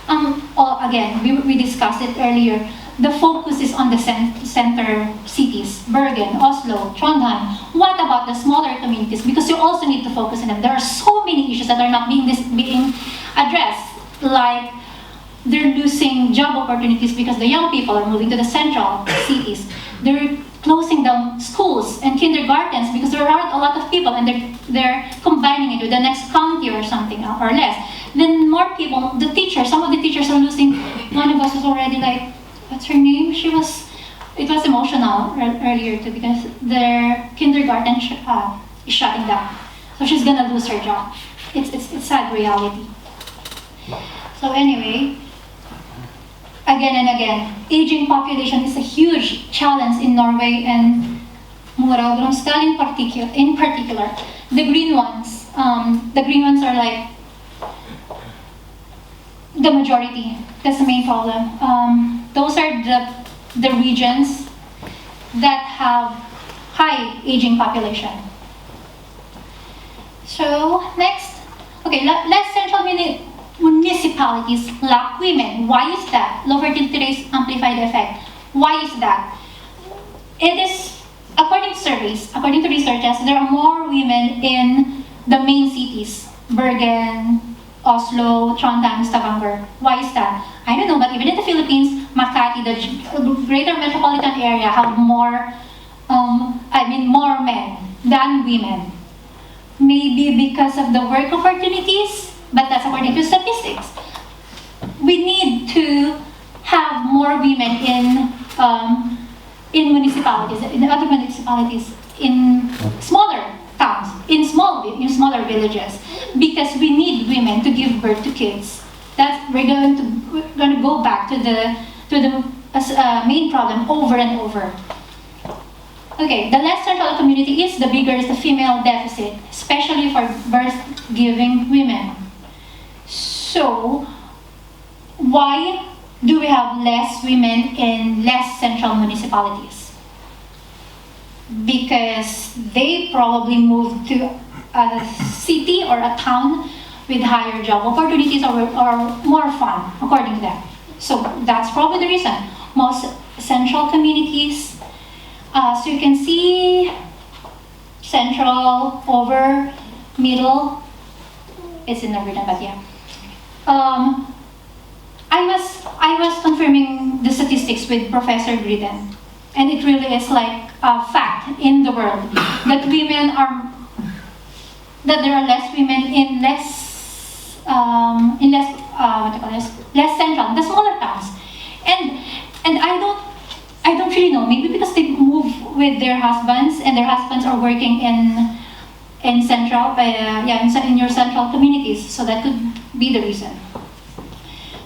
Again, we discussed it earlier. The focus is on the center cities, Bergen, Oslo, Trondheim. What about the smaller communities? Because you also need to focus on them. There are so many issues that are not being addressed, like they're losing job opportunities because the young people are moving to the central cities. They're closing down schools and kindergartens because there aren't a lot of people, and they're combining it with the next county or something or less. Then more people, the teachers, some of the teachers are losing. One of us was already like, what's her name? It was emotional earlier too because their kindergarten is shutting down. So she's gonna lose her job. It's sad reality. So anyway, again and again, aging population is a huge challenge in Norway and Mora og Romsdal in particular. The green ones are like the majority. That's the main problem. Those are the regions that have high aging population. So next, okay, less central municipalities lack women. Why is that? Low fertility rates amplify the effect. Why is that? It is, according to surveys, according to researchers, there are more women in the main cities, Bergen, Oslo, Trondheim, Stavanger. Why is that? I don't know, but even in the Philippines, Makati, the greater metropolitan area, have more men than women. Maybe because of the work opportunities, but that's according to statistics. We need to have more women in municipalities, in other municipalities, in smaller towns, in smaller villages, because we need women to give birth to kids. We're going to go back to the main problem over and over. Okay, the less central a community is, the bigger is the female deficit, especially for birth-giving women. So, why do we have less women in less central municipalities? Because they probably moved to a city or a town with higher job opportunities or more fun, according to them. So that's probably the reason. Most central communities, so you can see central, over, middle, it's in the written, but yeah. I was confirming the statistics with Professor Griden, and it really is like a fact in the world that there are less women in less central, the smaller towns, and I don't really know. Maybe because they move with their husbands, and their husbands are working in central, in your central communities. So that could be the reason.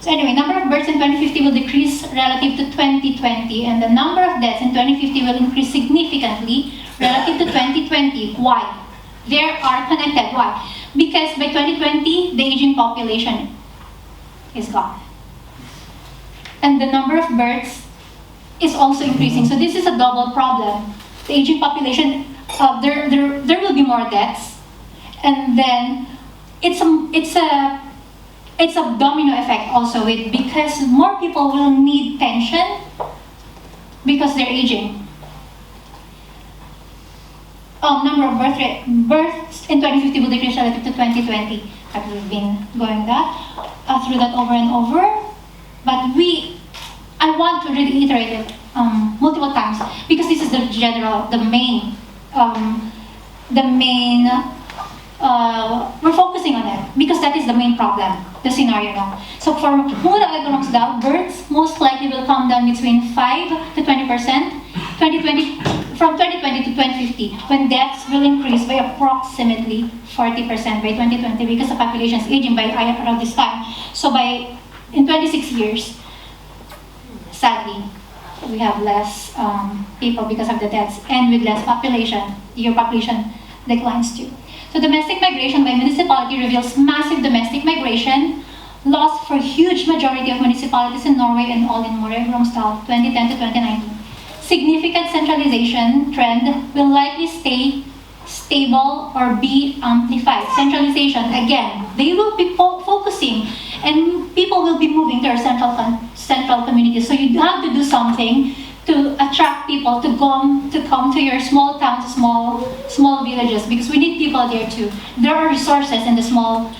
So anyway, number of births in 2050 will decrease relative to 2020, and the number of deaths in 2050 will increase significantly relative to 2020. Why? They are connected. Why? Because by 2020, the aging population is gone, and the number of births is also increasing. So this is a double problem. The aging population, there will be more deaths, and then it's a domino effect also, because more people will need pension because they're aging. Number of births in 2050 will decrease relative to 2020. We've been going through that over and over, but I want to reiterate it multiple times, because this is the main, we're focusing on it because that is the main problem, the scenario now. So for Mora og Romsdal, births most likely will come down between 5 to 20%, from 2020 to 2050, when deaths will increase by approximately 40% by 2020, because the population is aging by around this time. So in 26 years, sadly, we have less people because of the deaths, and with less population, your population declines too. So domestic migration by municipality reveals massive domestic migration loss for huge majority of municipalities in Norway and all in Mora og Romsdal 2010 to 2019. Significant centralization trend will likely stay stable or be amplified. Centralization, again, they will be focusing, and people will be moving to our central communities. So you have to do something to attract people to come to your small towns, small villages, because we need people there too. There are resources in the small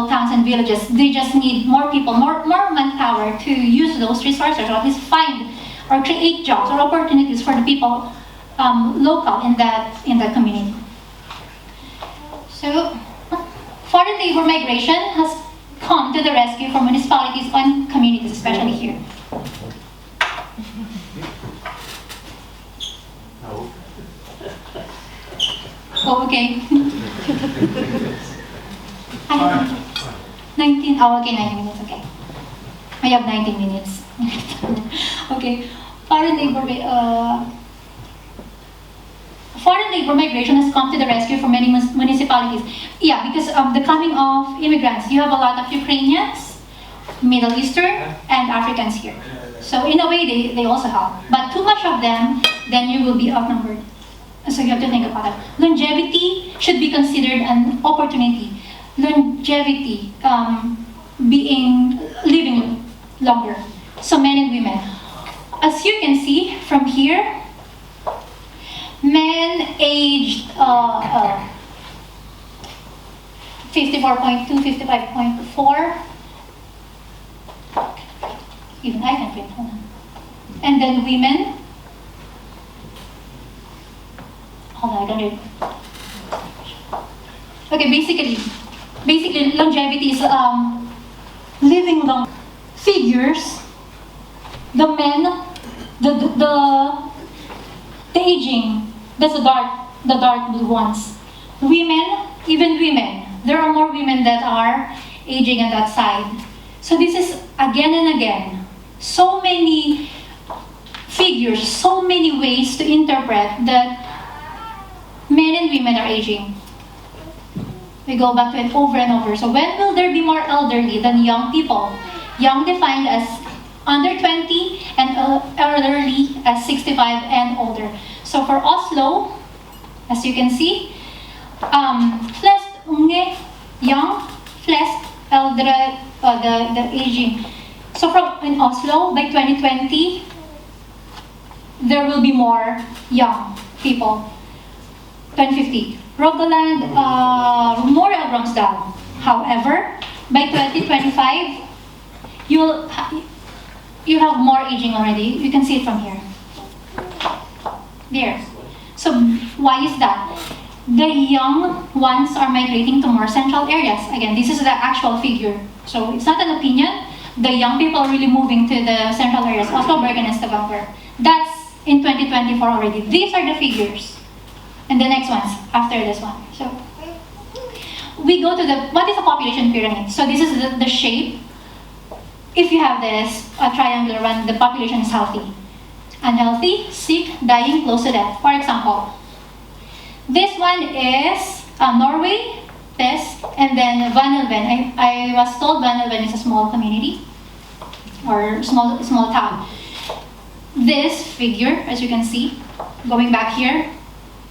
towns and villages. They just need more people, more manpower to use those resources, or at least find or create jobs or opportunities for the people local in that community. So, foreign labor migration has come to the rescue for municipalities and communities, especially here. Oh, okay. 19. Oh, okay, 19 minutes. Okay, I have 19 minutes. Okay, foreign labor migration has come to the rescue for many municipalities. Yeah, because the coming of immigrants, you have a lot of Ukrainians, Middle Eastern, and Africans here. So in a way, they also help. But too much of them, then you will be outnumbered. So you have to think about it. Longevity should be considered an opportunity. Longevity, living longer. So men and women. As you can see from here, men aged 54.2, 55.4. Even I can print, hold on. And then women. Hold on, I can read. Okay, basically longevity is living long. Figures, the men, the aging, that's the dark blue ones. Women, even women, there are more women that are aging on that side. So this is again and again, so many figures, so many ways to interpret that men and women are aging. We go back to it over and over. So when will there be more elderly than young people? Young defined as under 20 and elderly as 65 and older. So for Oslo, as you can see, flest unge, young, flest eldre, the aging. So in Oslo, by 2020, there will be more young people. 2050. Rogaland, more Romsdal. However, by 2025, you have more aging already. You can see it from here. There. So why is that? The young ones are migrating to more central areas. Again, this is the actual figure. So it's not an opinion. The young people are really moving to the central areas. Oslo, Bergen, and Stavanger. That's in 2024 already. These are the figures. And the next ones after this one. So we go to what is a population pyramid? So this is the shape. If you have this, a triangular one, the population is healthy. Unhealthy, sick, dying, close to death. For example, this one is Norway, this, and then Vanelven. I was told Vanelven is a small community or small town. This figure, as you can see, going back here,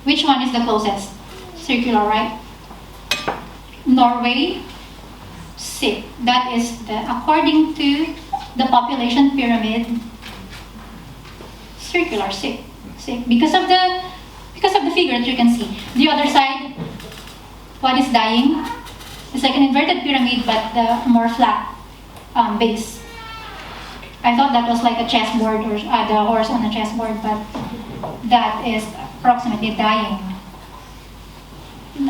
which one is the closest? Circular, right? Norway, sick. That is according to the population pyramid, circular, sick. Because of the figure that you can see. The other side, what is dying? It's like an inverted pyramid, but the more flat base. I thought that was like a chessboard or the horse on a chessboard, but that is approximately dying.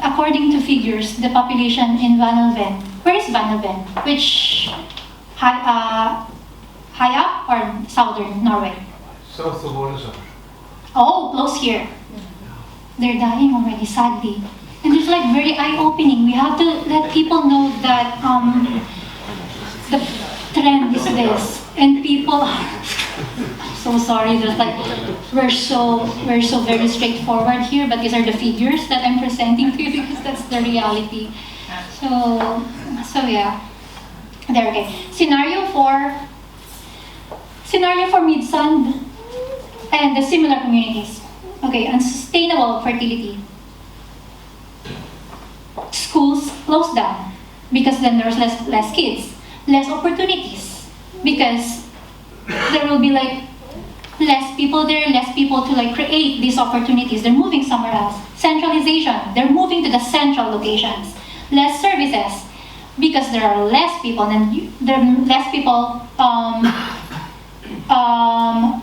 According to figures, the population in Vanelven. Where is Vanelven? Which high up or southern Norway? South of Ålesund. Oh, close here. They're dying already, sadly. And it's like very eye-opening. We have to let people know that the trend is this. And people are so sorry, there's like we're so very straightforward here, but these are the figures that I'm presenting to you because that's the reality. So yeah. There, okay. Scenario for Midsund and the similar communities. Okay, unsustainable fertility. Schools closed down because then there's less kids, less opportunities because there will be like less people there, less people to like create these opportunities. They're moving somewhere else. Centralization. They're moving to the central locations. Less services because there are less people and there are less people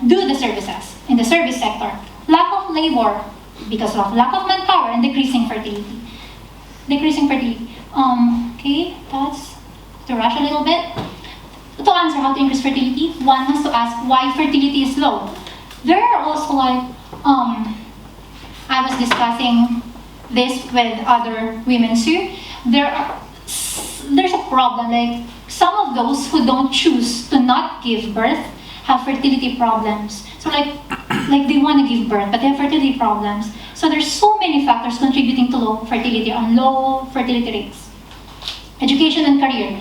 do the services in the service sector. Lack of labor because of lack of manpower and decreasing fertility. Okay, that's to rush a little bit. To answer how to increase fertility, one has to ask why fertility is low. There are also like, I was discussing this with other women too. There's a problem, like some of those who don't choose to not give birth have fertility problems. So like they want to give birth, but they have fertility problems. So there's so many factors contributing to low fertility and low fertility rates. Education and career.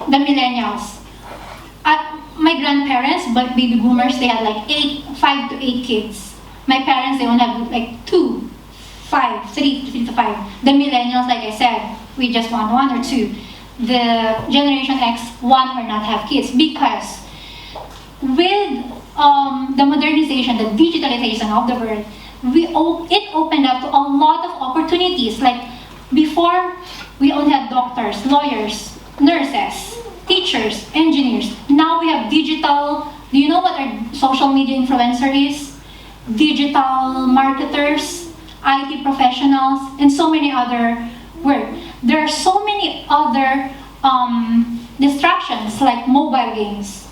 The millennials. My grandparents, but baby boomers, they had like 5 to 8 kids. My parents, they only have like 2, 5, 3 to 5. The millennials, like I said, we just want 1 or 2. The Generation X want or not have kids because with the modernization, the digitalization of the world, it opened up to a lot of opportunities. Like before, we only had doctors, lawyers, nurses, teachers, engineers. Now we have digital. Do you know what a social media influencer is? Digital marketers, IT professionals, and so many other work. There are so many other distractions like mobile games.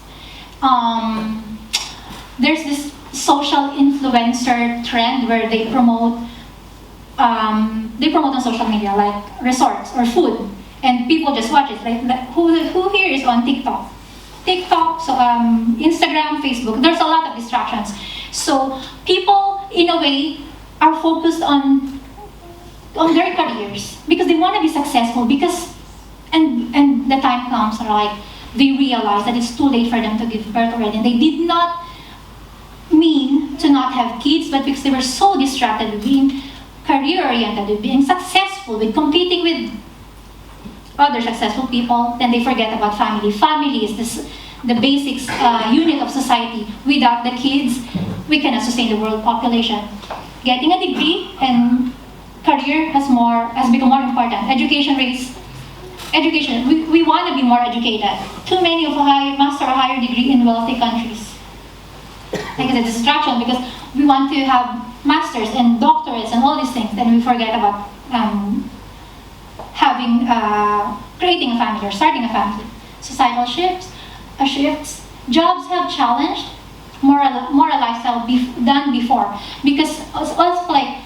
There's this social influencer trend where they promote on social media like resorts or food, and people just watch it. Like who here is on TikTok? So Instagram, Facebook. There's a lot of distractions. So people, in a way, are focused on their careers because they want to be successful. Because and the time comes, or like they realize that it's too late for them to give birth already. And they did not mean to not have kids, but because they were so distracted with being career-oriented, with being successful, with competing with other successful people, then they forget about family. Family is the basic unit of society. Without the kids, we cannot sustain the world population. Getting a degree and career has become more important. Education, we want to be more educated. Too many of a master or higher degree in wealthy countries. Like it's a distraction because we want to have masters and doctorates and all these things, then we forget about creating a family or starting a family. Societal shifts. Jobs have challenged more a lifestyle than before because it's also like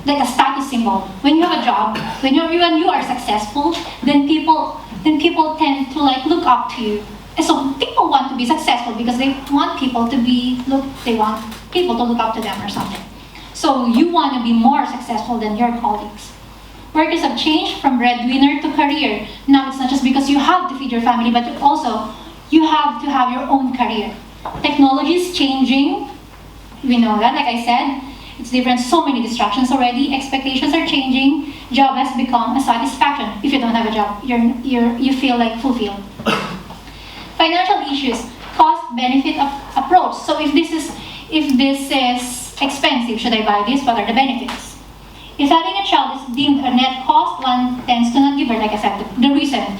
a status symbol. When you have a job, when you are successful, then people tend to like look up to you. And so people want to be successful because they want people to look up to them or something. So you want to be more successful than your colleagues. Workers have changed from breadwinner to career. Now it's not just because you have to feed your family, but also you have to have your own career. Technology is changing. We know that, like I said. It's different, so many distractions already. Expectations are changing. Job has become a satisfaction. If you don't have a job, you feel like fulfilled. Financial issues, cost-benefit approach. So if this is expensive, should I buy this? What are the benefits? If having a child is deemed a net cost, one tends to not give birth. Like I said, the reason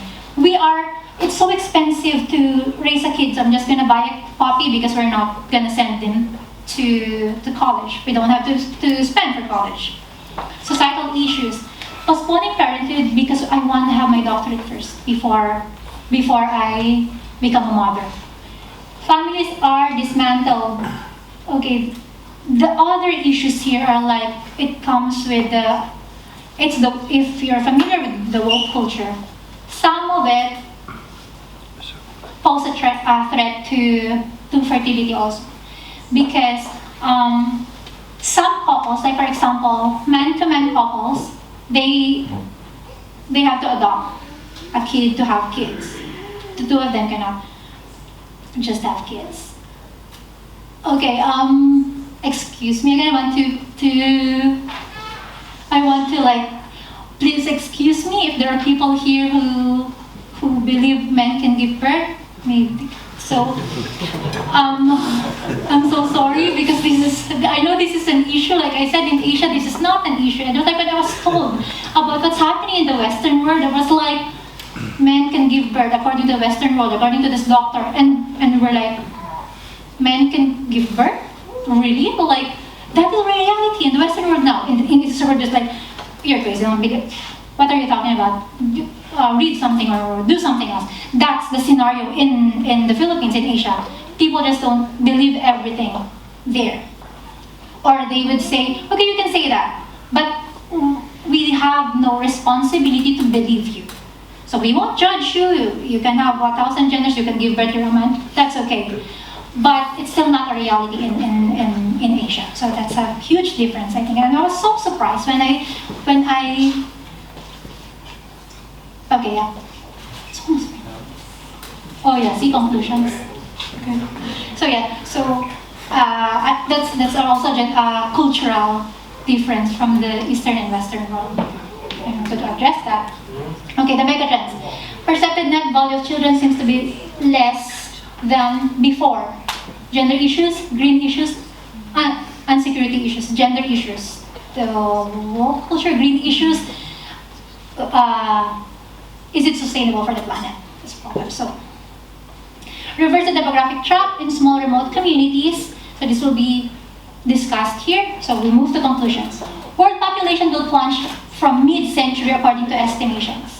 it's so expensive to raise a kid. So I'm just gonna buy a puppy because we're not gonna send them to college. We don't have to spend for college. Societal issues, postponing parenthood because I want to have my doctorate first before I become a mother. Families are dismantled. Okay, the other issues here are like, it comes with if you're familiar with the woke culture, some of it pose a threat to fertility also. Because some couples, like for example, man-to-man couples, they have to adopt a kid to have kids. The two of them cannot just have kids. Okay, excuse me again, I want to like, please excuse me if there are people here who believe men can give birth, maybe. So, I'm so sorry because I know this is an issue. Like I said, in Asia, this is not an issue. I don't like when I was told about what's happening in the Western world. It was like, men can give birth according to the Western world, according to this doctor. And we're like, men can give birth? Really? But like, that is reality in the Western world now. In this world, just like, you're crazy, what are you talking about? Read something or do something else. That's the scenario in the Philippines, in Asia. People just don't believe everything there. Or they would say, okay, you can say that, but we have no responsibility to believe you. So we won't judge you. You can have 1,000 genders, you can give birth to your man. That's okay. but it's still not a reality in Asia. So that's a huge difference, I think. And I was so surprised when I okay, yeah. It's almost oh yeah, see conclusions. Okay. So yeah, so that's also just a cultural difference from the Eastern and Western world. And to address that. Okay, the megatrends. Percepted net value of children seems to be less than before. Gender issues, green issues, and security issues, gender issues. The world culture, green issues, is it sustainable for the planet? This problem. So, reverse the demographic trap in small remote communities. So this will be discussed here. So we move to conclusions. World population will plunge from mid-century according to estimations.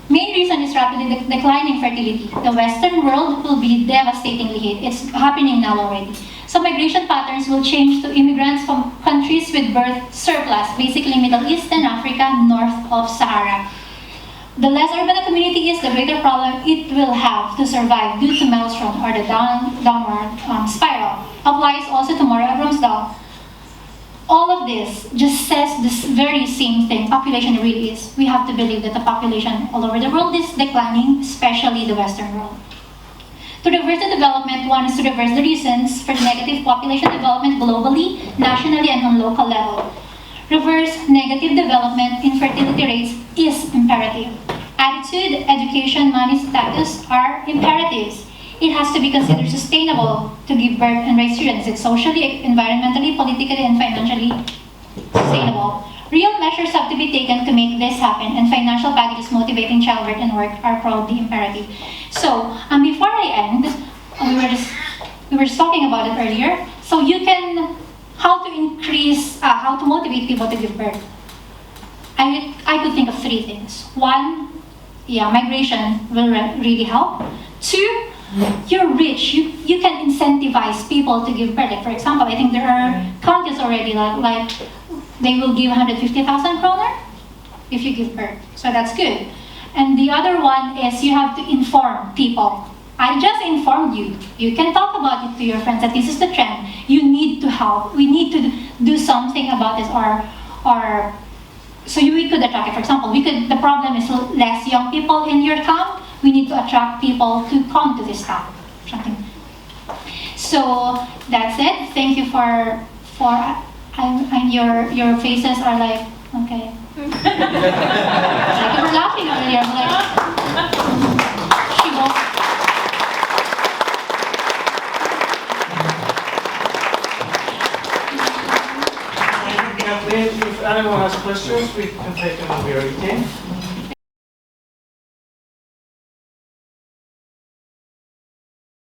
Main reason is rapidly declining fertility. The Western world will be devastatingly hit. It's happening now already. So migration patterns will change to immigrants from countries with birth surplus, basically Middle East and Africa, north of Sahara. The less urban a community is, the greater problem it will have to survive due to maelstrom or the downward spiral. Applies also to Mario Abrams' law. All of this just says this very same thing. Population really is. We have to believe that the population all over the world is declining, especially the Western world. To reverse the development, one is to reverse the reasons for the negative population development globally, nationally, and on local level. Reverse negative development in fertility rates is imperative. Attitude, education, money, status are imperatives. It has to be considered sustainable to give birth and raise children. It's socially, environmentally, politically, and financially sustainable. Real measures have to be taken to make this happen, and financial packages motivating childbirth and work are probably imperative. So, before I end, we were just talking about it earlier. So you can, how to motivate people to give birth. I could think of 3 things. 1, migration will really help. 2, you're rich. You can incentivize people to give birth. Like for example, I think there are countries already like they will give 150,000 kroner if you give birth. So that's good. And the other one is you have to inform people. I just informed you. You can talk about it to your friends that this is the trend. You need to help. We need to do something about this, or so we could attract it. For example, the problem is less young people in your camp. We need to attract people to come to this camp. Something. So that's it. Thank you for and your faces are like, okay. Like you were laughing earlier. I'm like, she will. Kathleen, if anyone has questions, we can take them over here. Okay?